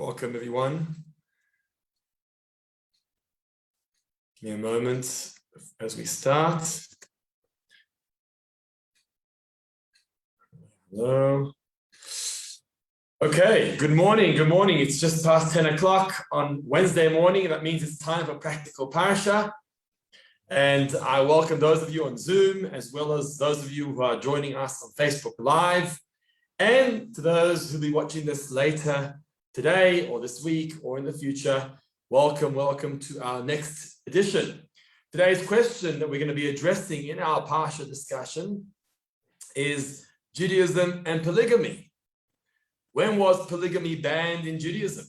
Welcome, everyone. Give me a moment as we start. Hello. Okay, good morning. Good morning. It's just past 10 o'clock on Wednesday morning. That means it's time for practical Parsha. And I welcome those of you on Zoom, as well as those of you who are joining us on Facebook Live, and to those who'll be watching this later today or this week or in the future. Welcome to our next edition. Today's question that we're going to be addressing in our Parsha discussion is Judaism and polygamy. When was polygamy banned in Judaism?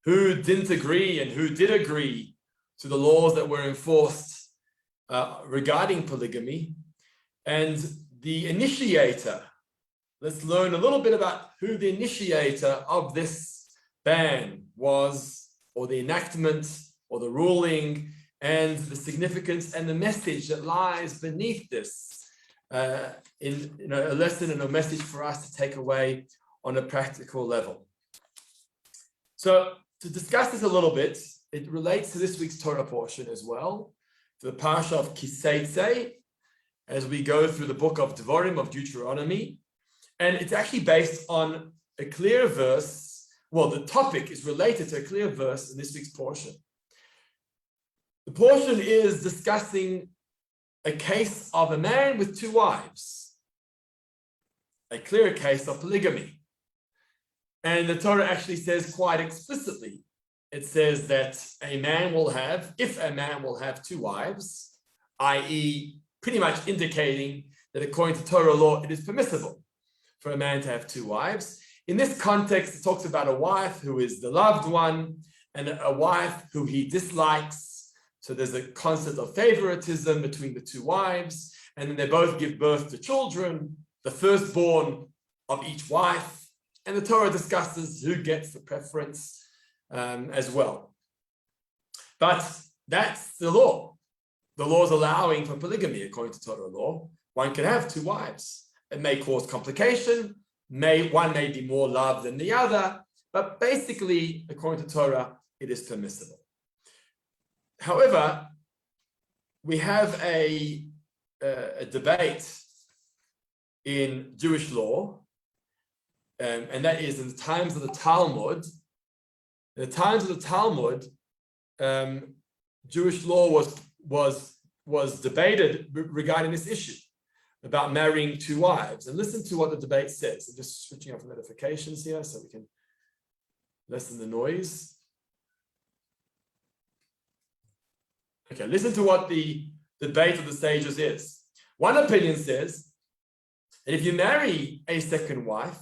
Who didn't agree and who did agree to the laws that were enforced regarding polygamy? And the initiator, let's learn a little bit about who the initiator of this ban was, or the enactment, or the ruling, and the significance and the message that lies beneath this, in a lesson and a message for us to take away on a practical level. So to discuss this a little bit, it relates to this week's Torah portion as well, to the Parsha of Kiseitse, as we go through the book of Devarim, of Deuteronomy. And it's actually based on a clear verse. Well, the topic is related to a clear verse in this week's portion. The portion is discussing a case of a man with two wives, a clear case of polygamy. And the Torah actually says quite explicitly, it says that a man will have, if a man will have two wives, i.e. pretty much indicating that according to Torah law, it is permissible for a man to have two wives. In this context, it talks about a wife who is the loved one and a wife who he dislikes. So there's a concept of favoritism between the two wives, and then they both give birth to children, the firstborn of each wife, and the Torah discusses who gets the preference as well. But that's the law. The law is allowing for polygamy according to Torah law. One can have two wives. It may cause complication, one may be more loved than the other, but basically, according to Torah, it is permissible. However, we have a debate in Jewish law, and that is in the times of the Talmud. In the times of the Talmud, Jewish law was debated regarding this issue about marrying two wives. And listen to what the debate says. I'm just switching off notifications here so we can lessen the noise. Okay, listen to what the debate of the sages is. One opinion says that if you marry a second wife,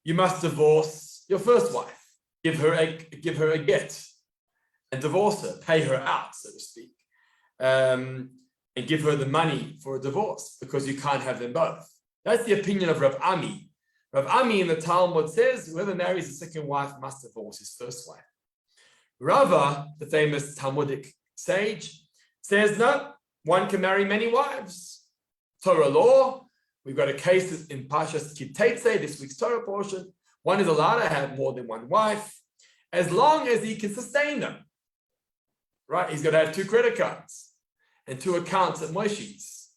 you must divorce your first wife, give her a get, and divorce her, pay her out, so to speak. And give her the money for a divorce, because you can't have them both. That's the opinion of Rav Ami. Rav Ami in the Talmud says whoever marries a second wife must divorce his first wife. Rava, the famous Talmudic sage, says no, one can marry many wives. Torah law, we've got a case in Parsha Kiseitse, this week's Torah portion. One is allowed to have more than one wife, as long as he can sustain them. Right? He's got to have two credit cards and two accounts at Moshe's.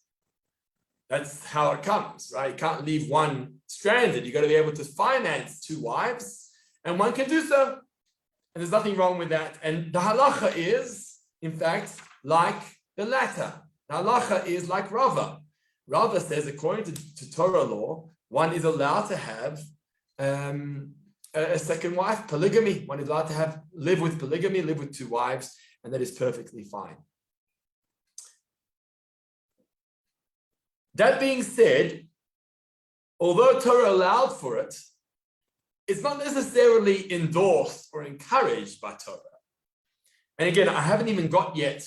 That's how it comes, right? You can't leave one stranded. You've got to be able to finance two wives, and one can do so. And there's nothing wrong with that. And the halacha is, in fact, like the latter. The halacha is like Rava. Rava says, according to Torah law, one is allowed to have a second wife, polygamy. One is allowed to live with polygamy, live with two wives, and that is perfectly fine. That being said, although Torah allowed for it, it's not necessarily endorsed or encouraged by Torah. And again, I haven't even got yet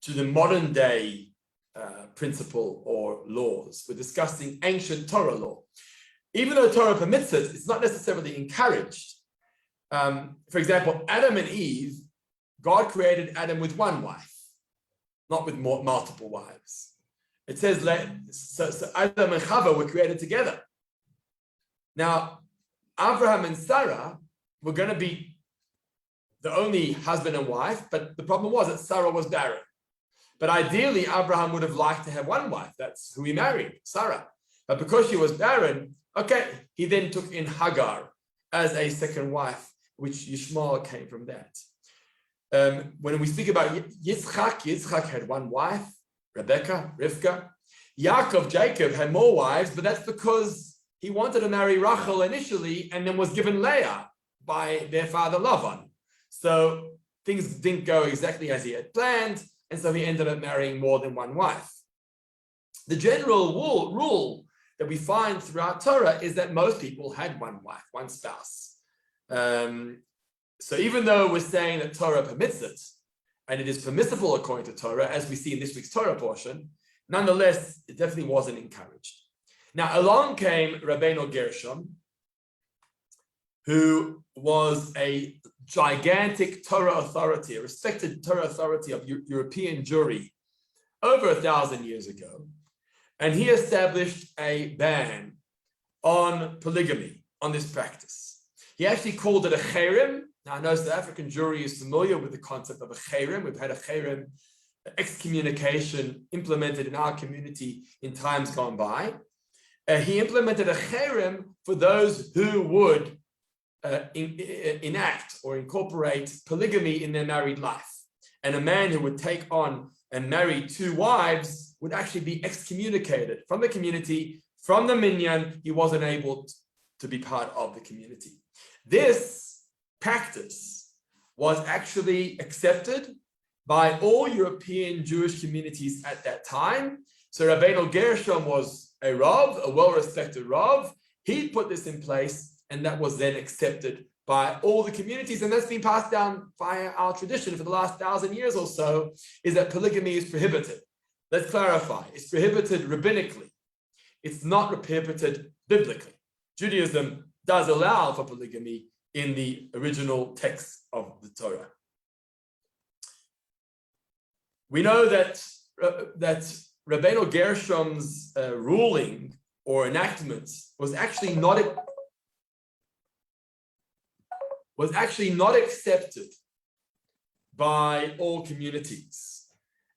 to the modern day principle or laws. We're discussing ancient Torah law. Even though Torah permits it, it's not necessarily encouraged. For example, Adam and Eve, God created Adam with one wife, not with multiple wives. It says, so Adam and Chava were created together. Now, Abraham and Sarah were going to be the only husband and wife, but the problem was that Sarah was barren. But ideally, Abraham would have liked to have one wife. That's who he married, Sarah. But because she was barren, okay, he then took in Hagar as a second wife, which Yishmael came from that. When we speak about Yitzchak had one wife, Rebecca, Rivka. Yaakov, Jacob, had more wives, but that's because he wanted to marry Rachel initially and then was given Leah by their father Lavan. So things didn't go exactly as he had planned, and so he ended up marrying more than one wife. The general rule that we find throughout Torah is that most people had one wife, one spouse. So even though we're saying that Torah permits it, and it is permissible according to Torah, as we see in this week's Torah portion, nonetheless, it definitely wasn't encouraged. Now, along came Rabbeinu Gershom, who was a gigantic Torah authority, a respected Torah authority of European Jewry over 1,000 years ago. And he established a ban on polygamy, on this practice. He actually called it a cherem. Now, I know South African Jewry is familiar with the concept of a cherem. We've had a cherem excommunication implemented in our community in times gone by. He implemented a cherem for those who would enact or incorporate polygamy in their married life. And a man who would take on and marry two wives would actually be excommunicated from the community, from the minyan. He wasn't able to be part of the community. This practice was actually accepted by all European Jewish communities at that time. So Rabbeinu Gershom was a Rav, a well-respected Rav. He put this in place, and that was then accepted by all the communities. And that's been passed down via our tradition for the last 1,000 years or so, is that polygamy is prohibited. Let's clarify. It's prohibited rabbinically. It's not prohibited biblically. Judaism does allow for polygamy in the original text of the Torah. We know that Rabbeinu Gershom's ruling or enactment was actually not accepted by all communities.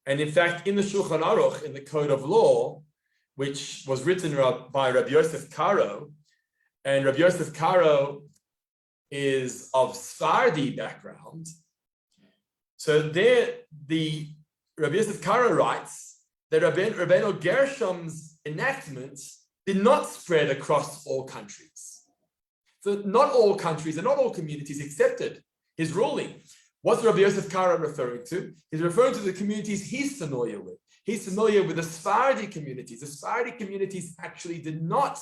And in fact, in the Shulchan Aruch, in the Code of Law, which was written by Rabbi Yosef Karo, and Rabbi Yosef Karo is of Sephardi background. So there, the Rabbi Yosef Karo writes that Rabbeinu Gershom's enactment did not spread across all countries. So not all countries and not all communities accepted his ruling. What's Rabbi Yosef Karo referring to? He's referring to the communities he's familiar with. He's familiar with the Sephardi communities. The Sephardi communities actually did not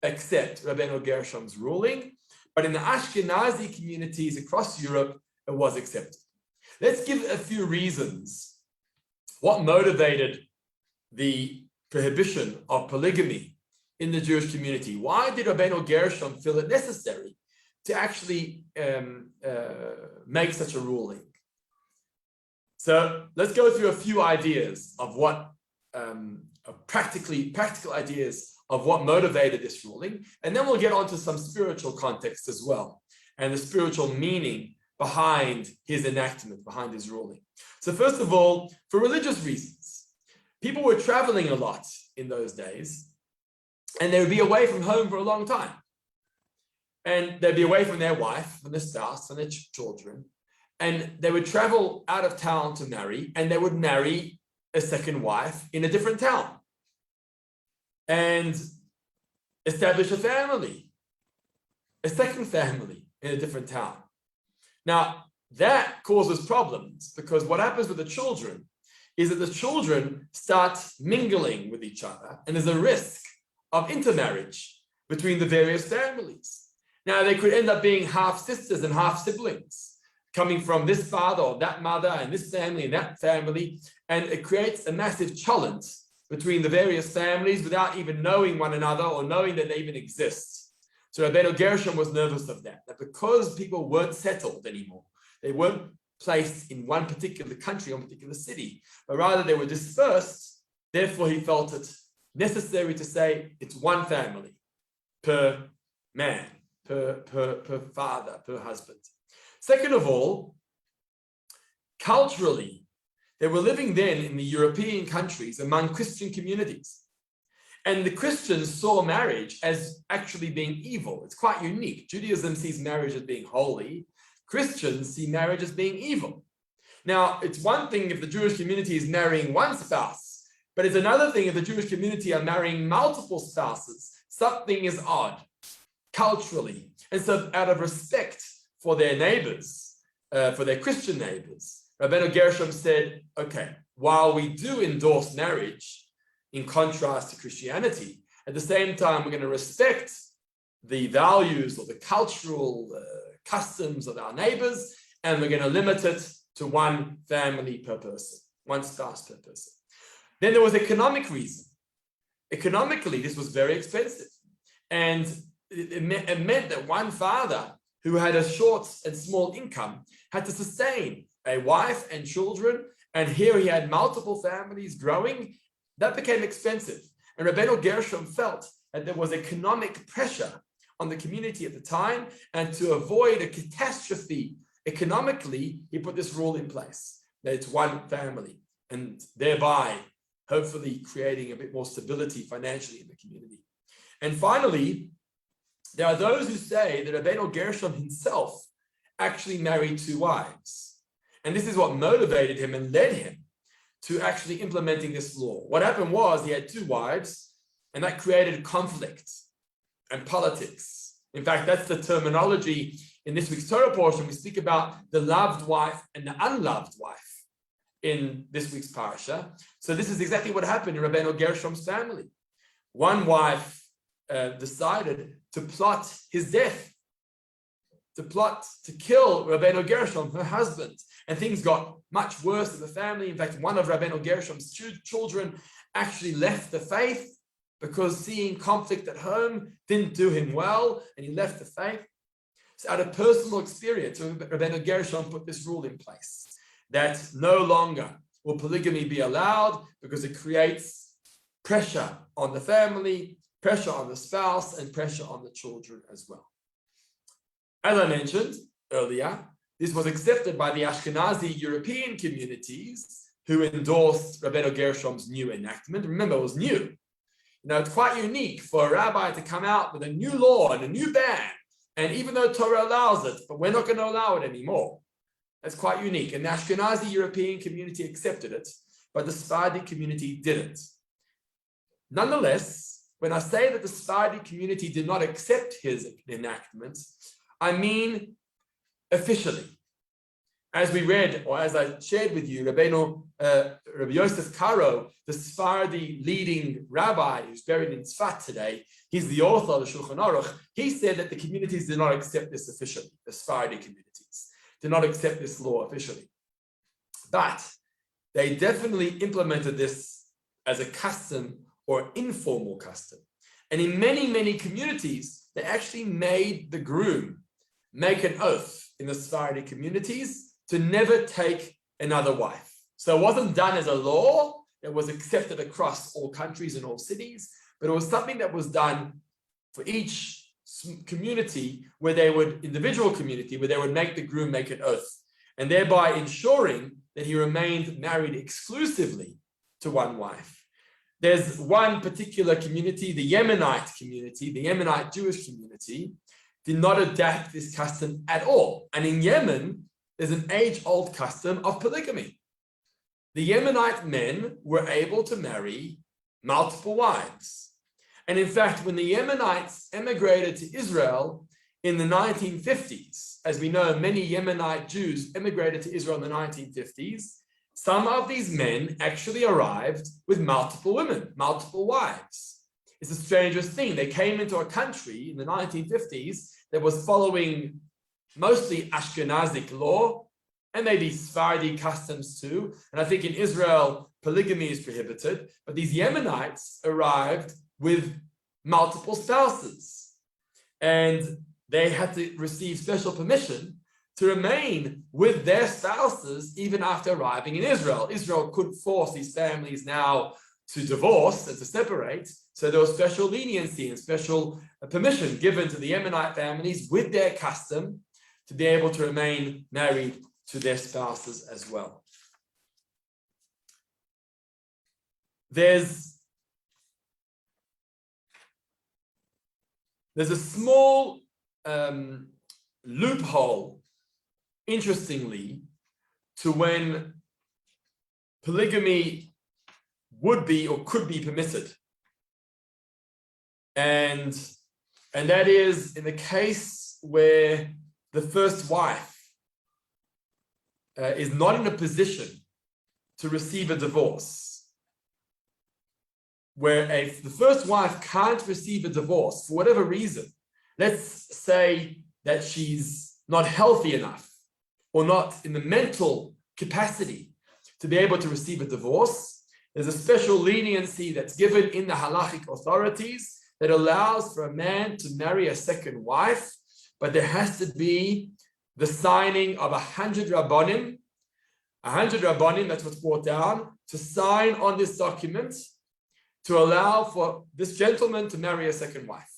accept Rabbeinu Gershom's ruling, but in the Ashkenazi communities across Europe, it was accepted. Let's give a few reasons. What motivated the prohibition of polygamy in the Jewish community? Why did Rabbeinu Gershom feel it necessary to actually make such a ruling? So let's go through a few ideas of what practical ideas of what motivated this ruling, and then we'll get onto some spiritual context as well, and the spiritual meaning behind his enactment, behind his ruling. So first of all, for religious reasons, people were traveling a lot in those days, and they would be away from home for a long time. And they'd be away from their wife, from their spouse, and their children. And they would travel out of town to marry, and they would marry a second wife in a different town and establish a family, a second family in a different town. Now, that causes problems because what happens with the children is that the children start mingling with each other, and there's a risk of intermarriage between the various families. Now, they could end up being half sisters and half siblings, coming from this father or that mother and this family and that family, and it creates a massive challenge between the various families without even knowing one another or knowing that they even exist. So Rabbeinu Gershom was nervous of that because people weren't settled anymore. They weren't placed in one particular country or one particular city, but rather they were dispersed. Therefore, he felt it necessary to say it's one family per man, per father, per husband. Second of all, culturally, they were living then in the European countries among Christian communities. And the Christians saw marriage as actually being evil. It's quite unique. Judaism sees marriage as being holy. Christians see marriage as being evil. Now, it's one thing if the Jewish community is marrying one spouse, but it's another thing if the Jewish community are marrying multiple spouses. Something is odd culturally. And so out of respect for their neighbors, for their Christian neighbors, Rabbeinu Gershom said, okay, while we do endorse marriage, in contrast to Christianity, at the same time, we're going to respect the values or the cultural customs of our neighbors, and we're going to limit it to one family per person, one spouse per person. Then there was economic reason. Economically, this was very expensive. And it meant that one father who had a short and small income had to sustain a wife and children, and here he had multiple families growing. That became expensive. And Rabbeinu Gershom felt that there was economic pressure on the community at the time, and to avoid a catastrophe economically, he put this rule in place, that it's one family, and thereby hopefully creating a bit more stability financially in the community. And finally, there are those who say that Rabbeinu Gershom himself actually married two wives. And this is what motivated him and led him to actually implementing this law. What happened was he had two wives, and that created conflict and politics. In fact, that's the terminology in this week's Torah portion. We speak about the loved wife and the unloved wife in this week's Parsha. So this is exactly what happened in Rabbeinu Gershom's family. One wife decided to plot his death, to plot to kill Rabbeinu Gershom, her husband. And things got much worse in the family. In fact, one of Rabbeinu Gershom's children actually left the faith because seeing conflict at home didn't do him well, and he left the faith. So out of personal experience, Rabbeinu Gershom put this rule in place that no longer will polygamy be allowed because it creates pressure on the family, pressure on the spouse, and pressure on the children as well. As I mentioned earlier, this was accepted by the Ashkenazi European communities who endorsed Rabbeinu Gershom's new enactment. Remember, it was new. It's quite unique for a rabbi to come out with a new law and a new ban. And even though Torah allows it, but we're not going to allow it anymore. That's quite unique. And the Ashkenazi European community accepted it, but the Sephardi community didn't. Nonetheless, when I say that the Sephardi community did not accept his enactment, I mean officially. As we read, or as I shared with you, Rabbi Yosef Karo, the Sephardi leading rabbi who's buried in Tzfat today, he's the author of the Shulchan Aruch, he said that the communities did not accept this officially, the Sephardi communities did not accept this law officially. But they definitely implemented this as a custom or informal custom. And in many, many communities, they actually made the groom make an oath in the Sephardi communities to never take another wife. So it wasn't done as a law that was accepted across all countries and all cities, but it was something that was done for each community individual community, where they would make the groom make an oath, and thereby ensuring that he remained married exclusively to one wife. There's one particular community, the Yemenite community, the Yemenite Jewish community, did not adapt this custom at all. And in Yemen, there's an age-old custom of polygamy. The Yemenite men were able to marry multiple wives. And in fact, when the Yemenites emigrated to Israel in the 1950s, as we know, many Yemenite Jews emigrated to Israel in the 1950s, some of these men actually arrived with multiple women, multiple wives. It's the strangest thing. They came into a country in the 1950s that was following mostly Ashkenazic law and maybe Sephardi customs too. And I think in Israel, polygamy is prohibited, but these Yemenites arrived with multiple spouses, and they had to receive special permission to remain with their spouses even after arriving in Israel. Israel couldn't force these families now to divorce and to separate. So there was special leniency and special permission given to the Yemenite families with their custom to be able to remain married to their spouses as well. There's a small loophole, interestingly, to when polygamy would be or could be permitted. And that is in the case where the first wife is not in a position to receive a divorce. Where the first wife can't receive a divorce for whatever reason. Let's say that she's not healthy enough or not in the mental capacity to be able to receive a divorce. There's a special leniency that's given in the halachic authorities that allows for a man to marry a second wife, but there has to be the signing of 100 rabbonim. 100 rabbonim, that's what's brought down, to sign on this document to allow for this gentleman to marry a second wife.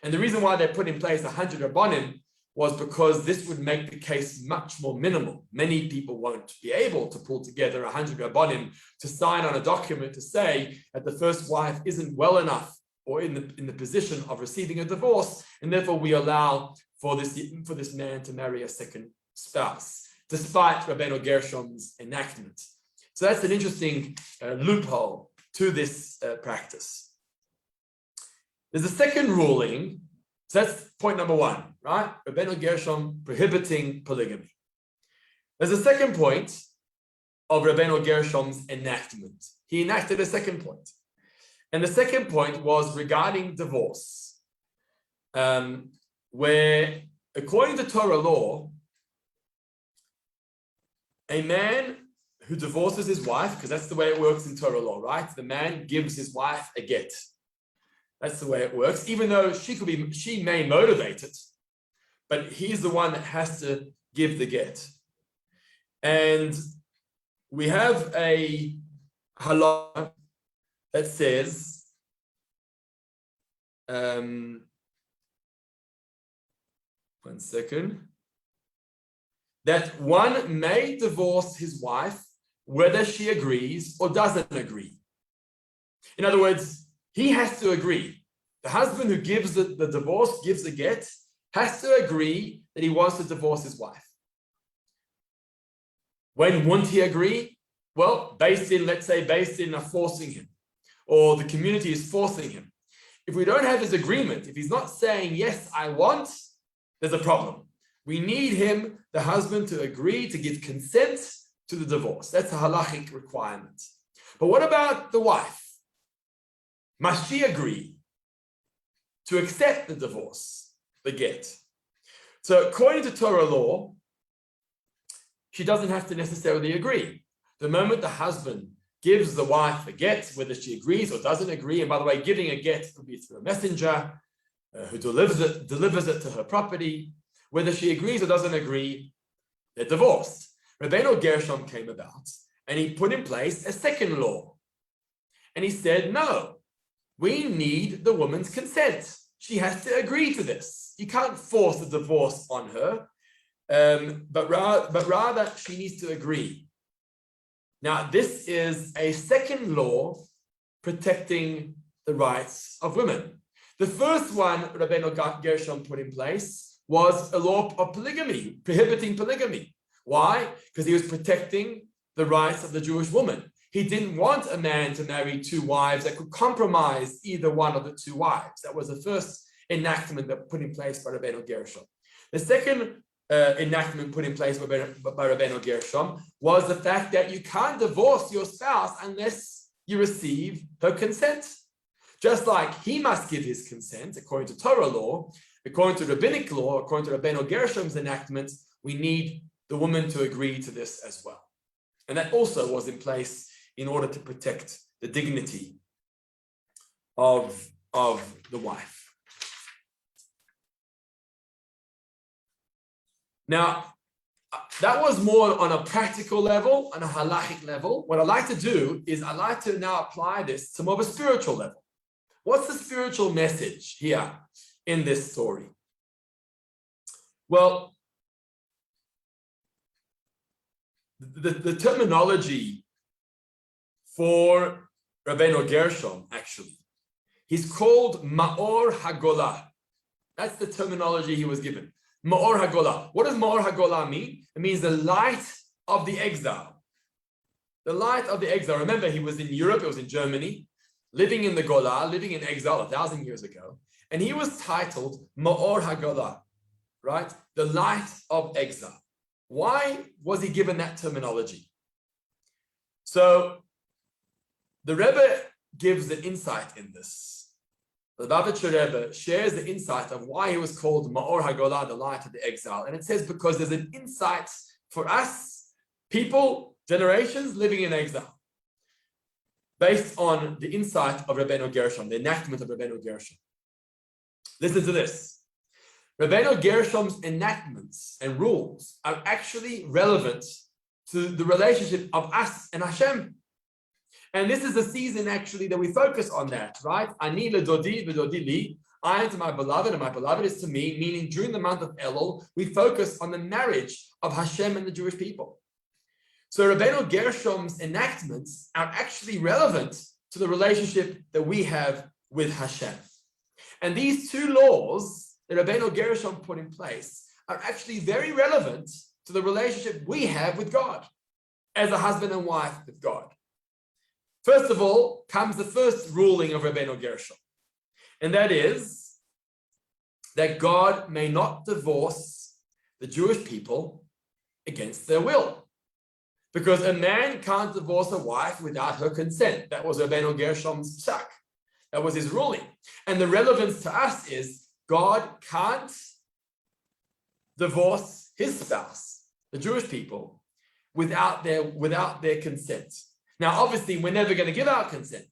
And the reason why they put in place 100 rabbonim was because this would make the case much more minimal. Many people won't be able to pull together 100 rabbonim to sign on a document to say that the first wife isn't well enough or in the position of receiving a divorce, and therefore we allow for this man to marry a second spouse, despite Rabbeinu Gershom's enactment. So that's an interesting loophole to this practice. There's a second ruling, so that's point number one, right? Rabbeinu Gershom prohibiting polygamy. There's a second point of Rabbeinu Gershom's enactment. He enacted a second point. And the second point was regarding divorce, where according to Torah law, a man who divorces his wife, because that's the way it works in Torah law, right? The man gives his wife a get. That's the way it works, even though she may motivate it, but he's the one that has to give the get. And we have a halakha that says, one second, that one may divorce his wife whether she agrees or doesn't agree. In other words, he has to agree. The husband who gives the divorce, gives the get, has to agree that he wants to divorce his wife. When won't he agree? Well, based in forcing him, or the community is forcing him. If we don't have his agreement, if he's not saying, yes, I want, there's a problem. We need him, the husband, to agree to give consent to the divorce. That's a halachic requirement. But what about the wife? Must she agree to accept the divorce, the get? So according to Torah law, she doesn't have to necessarily agree. The moment the husband gives the wife a get, whether she agrees or doesn't agree, and by the way, giving a get could be through a messenger who delivers it to her property, whether she agrees or doesn't agree, they're divorced. Rabbeinu Gershom came about and he put in place a second law. And he said, no, we need the woman's consent. She has to agree to this. You can't force the divorce on her, but rather she needs to agree. Now, this is a second law protecting the rights of women. The first one Rabbeinu Gershom put in place was a law of polygamy, prohibiting polygamy. Why? Because he was protecting the rights of the Jewish woman. He didn't want a man to marry two wives that could compromise either one of the two wives. That was the first enactment that put in place by Rabbeinu Gershom. The second enactment put in place by Rabbeinu Gershom was the fact that you can't divorce your spouse unless you receive her consent. Just like he must give his consent, according to Torah law, according to rabbinic law, according to Rabbeinu Gershom's enactment, we need the woman to agree to this as well. And that also was in place in order to protect the dignity of the wife. Now, that was more on a practical level, on a halachic level. What I like to do is I like to now apply this to more of a spiritual level. What's the spiritual message here in this story? Well, the terminology for Rabbeinu Gershom, actually, he's called Ma'or HaGolah. That's the terminology he was given. Ma'or HaGolah. What does Ma'or HaGolah mean? It means the light of the exile. The light of the exile. Remember, he was in Europe, it was in Germany, living in the Golah, living in exile 1,000 years ago. And he was titled Ma'or HaGolah, right? The light of exile. Why was he given that terminology? So the Rebbe gives an insight in this. The Bavitcher Rebbe shares the insight of why he was called Ma'or HaGolah, the light of the exile. And it says because there's an insight for us, people, generations living in exile, based on the insight of Rabbeinu Gershom, the enactment of Rabbeinu Gershom. Listen to this. Rabbeinu Gershom's enactments and rules are actually relevant to the relationship of us and Hashem. And this is the season actually that we focus on that, right? Ani ledodi v'dodi li. I am to my beloved and my beloved is to me, meaning during the month of Elul, we focus on the marriage of Hashem and the Jewish people. So Rabbeinu Gershom's enactments are actually relevant to the relationship that we have with Hashem. And these two laws that Rabbeinu Gershom put in place are actually very relevant to the relationship we have with God as a husband and wife with God. First of all, comes the first ruling of Rabbeinu Gershom, and that is that God may not divorce the Jewish people against their will, because a man can't divorce a wife without her consent. That was Rabbeinu Gershom's psak. That was his ruling. And the relevance to us is God can't divorce his spouse, the Jewish people, without their consent. Now, obviously, we're never going to give our consent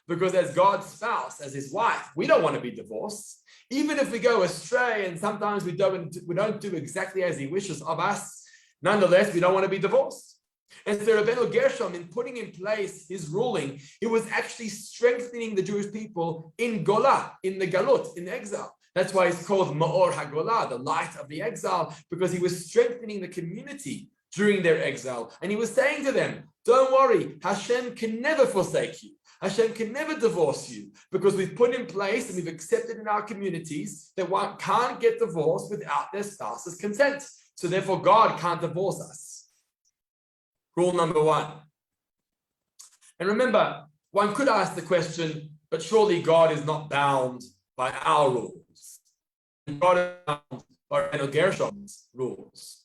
because as God's spouse, as his wife, we don't want to be divorced. Even if we go astray and sometimes we don't do exactly as he wishes of us, nonetheless, we don't want to be divorced. And so Rabbeinu Gershom, in putting in place his ruling, he was actually strengthening the Jewish people in Golah, in the Galut, in exile. That's why it's called Ma'or HaGolah, the light of the exile, because he was strengthening the community during their exile. And he was saying to them, don't worry, Hashem can never forsake you. Hashem can never divorce you, because we've put in place and we've accepted in our communities that one can't get divorced without their spouse's consent. So therefore God can't divorce us. Rule number one. And remember, one could ask the question, but surely God is not bound by our rules. God is bound by Rabbeinu Gershom's rules.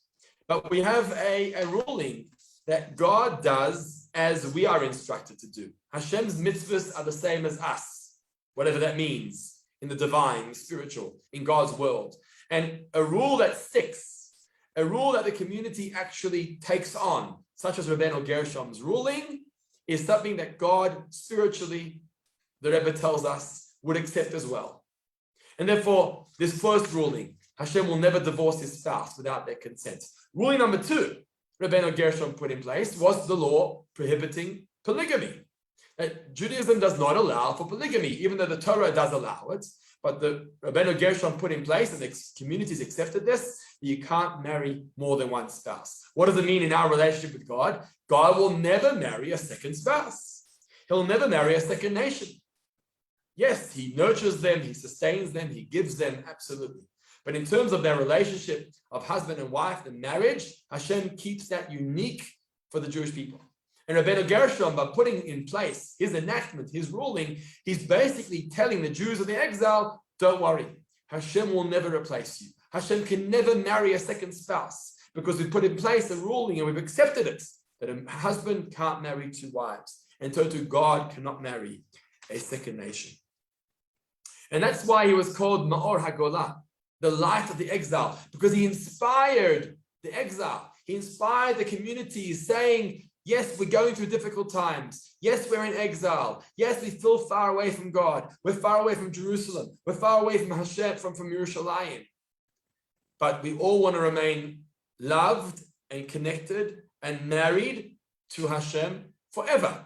But we have a ruling that God does as we are instructed to do. Hashem's mitzvahs are the same as us, whatever that means, in the divine, spiritual, in God's world. And a rule that sticks, a rule that the community actually takes on, such as Rabbeinu Gershom's ruling, is something that God spiritually, the Rebbe tells us, would accept as well. And therefore, this first ruling, Hashem will never divorce his spouse without their consent. Ruling number two, Rabbeinu Gershom put in place, was the law prohibiting polygamy. Judaism does not allow for polygamy, even though the Torah does allow it. But the Rabbeinu Gershom put in place, and the communities accepted this, you can't marry more than one spouse. What does it mean in our relationship with God? God will never marry a second spouse. He'll never marry a second nation. Yes, he nurtures them, he sustains them, he gives them, absolutely. But in terms of their relationship of husband and wife, the marriage, Hashem keeps that unique for the Jewish people. And Rabbeinu Gershom, by putting in place his enactment, his ruling, he's basically telling the Jews of the exile, don't worry, Hashem will never replace you. Hashem can never marry a second spouse because we put in place a ruling and we've accepted it, that a husband can't marry two wives, and so too God cannot marry a second nation. And that's why he was called Ma'or HaGolah, the light of the exile, because he inspired the exile. He inspired the community saying, yes, we're going through difficult times. Yes, we're in exile. Yes, we feel far away from God. We're far away from Jerusalem. We're far away from Hashem, from Yerushalayim. But we all want to remain loved and connected and married to Hashem forever.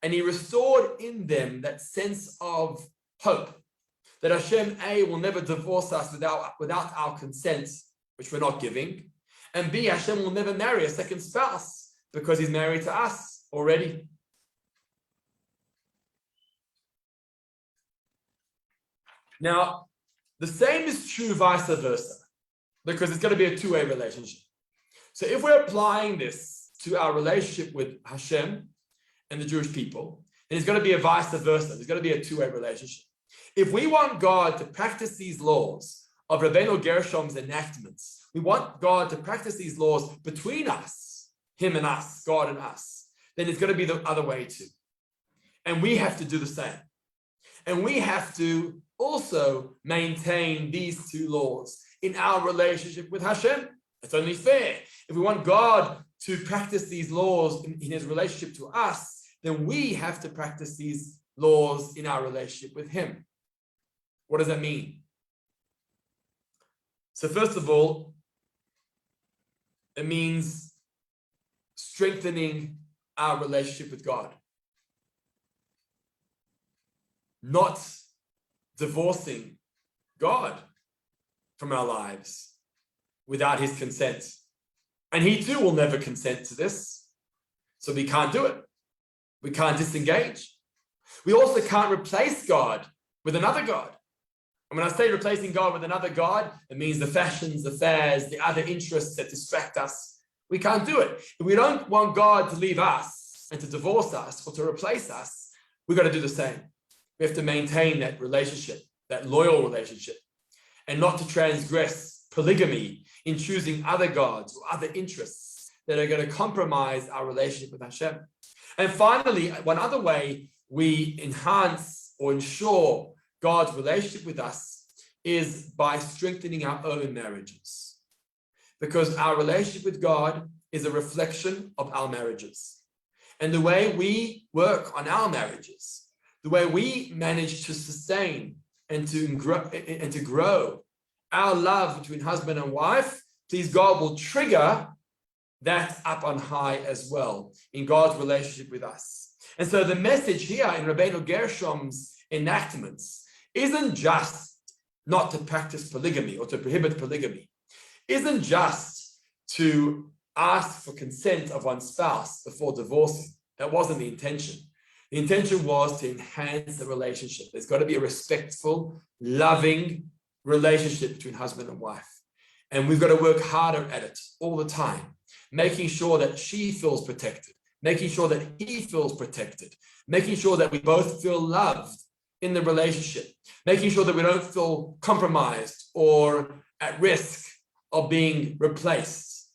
And he restored in them that sense of hope, that Hashem, A, will never divorce us without our consent, which we're not giving, and B, Hashem will never marry a second spouse because he's married to us already. Now, the same is true vice versa, because it's going to be a two-way relationship. So if we're applying this to our relationship with Hashem and the Jewish people, then it's going to be a vice versa. There's going to be a two-way relationship. If we want God to practice these laws of Rabbeinu Gershom's enactments, we want God to practice these laws between us, him and us, God and us, then it's going to be the other way too. And we have to do the same. And we have to also maintain these two laws in our relationship with Hashem. It's only fair. If we want God to practice these laws in his relationship to us, then we have to practice these laws in our relationship with him. What does that mean? So first of all, it means strengthening our relationship with God. Not divorcing God from our lives without his consent. And he too will never consent to this. So we can't do it. We can't disengage. We also can't replace God with another God. And when I say replacing God with another God, it means the fashions, the fads, the other interests that distract us. We can't do it. If we don't want God to leave us and to divorce us or to replace us, we've got to do the same. We have to maintain that relationship, that loyal relationship, and not to transgress polygamy in choosing other gods or other interests that are going to compromise our relationship with Hashem. And finally, one other way we enhance or ensure God's relationship with us is by strengthening our own marriages. Because our relationship with God is a reflection of our marriages. And the way we work on our marriages, the way we manage to sustain and to grow our love between husband and wife, please God will trigger that up on high as well in God's relationship with us. And so the message here in Rabbeinu Gershom's enactments isn't just not to practice polygamy or to prohibit polygamy, isn't just to ask for consent of one's spouse before divorcing. That wasn't the intention. The intention was to enhance the relationship. There's got to be a respectful, loving relationship between husband and wife. And we've got to work harder at it all the time, making sure that she feels protected, making sure that he feels protected, making sure that we both feel loved in the relationship, making sure that we don't feel compromised or at risk of being replaced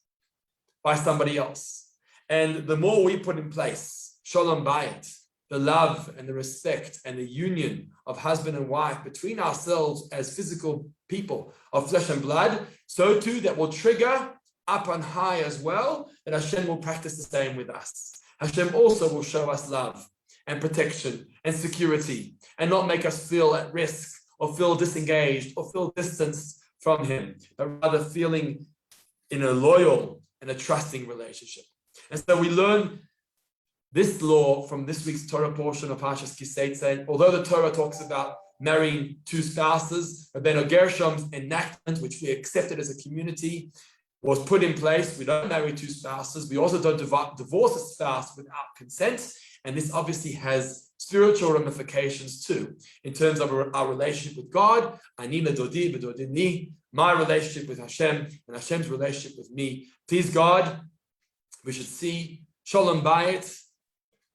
by somebody else. And the more we put in place, shalom bayit, the love and the respect and the union of husband and wife between ourselves as physical people of flesh and blood, so too that will trigger up on high as well, that Hashem will practice the same with us. Hashem also will show us love and protection and security and not make us feel at risk or feel disengaged or feel distanced from him, but rather feeling in a loyal and a trusting relationship. And so we learn this law from this week's Torah portion of Parsha Kiseitze. Although the Torah talks about marrying two spouses, Rabbeinu Gershom's enactment, which we accepted as a community, was put in place. We don't marry two spouses. We also don't divorce a spouse without consent. And this obviously has spiritual ramifications too, in terms of our relationship with God, ani ledodi v'dodini, my relationship with Hashem and Hashem's relationship with me. Please God, we should see shalom bayit,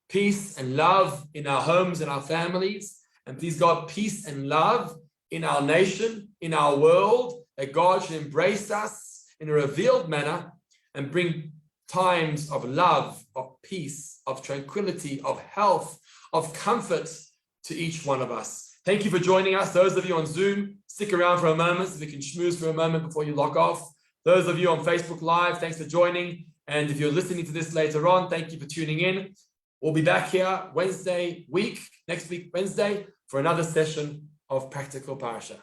peace and love in our homes and our families. And please God, peace and love in our nation, in our world, that God should embrace us in a revealed manner and bring times of love, of peace, of tranquility, of health, of comfort to each one of us. Thank you for joining us. Those of you on Zoom, stick around for a moment so we can schmooze for a moment before you log off. Those of you on Facebook Live, thanks for joining. And if you're listening to this later on, thank you for tuning in. We'll be back here next week, Wednesday, for another session of Practical Parsha.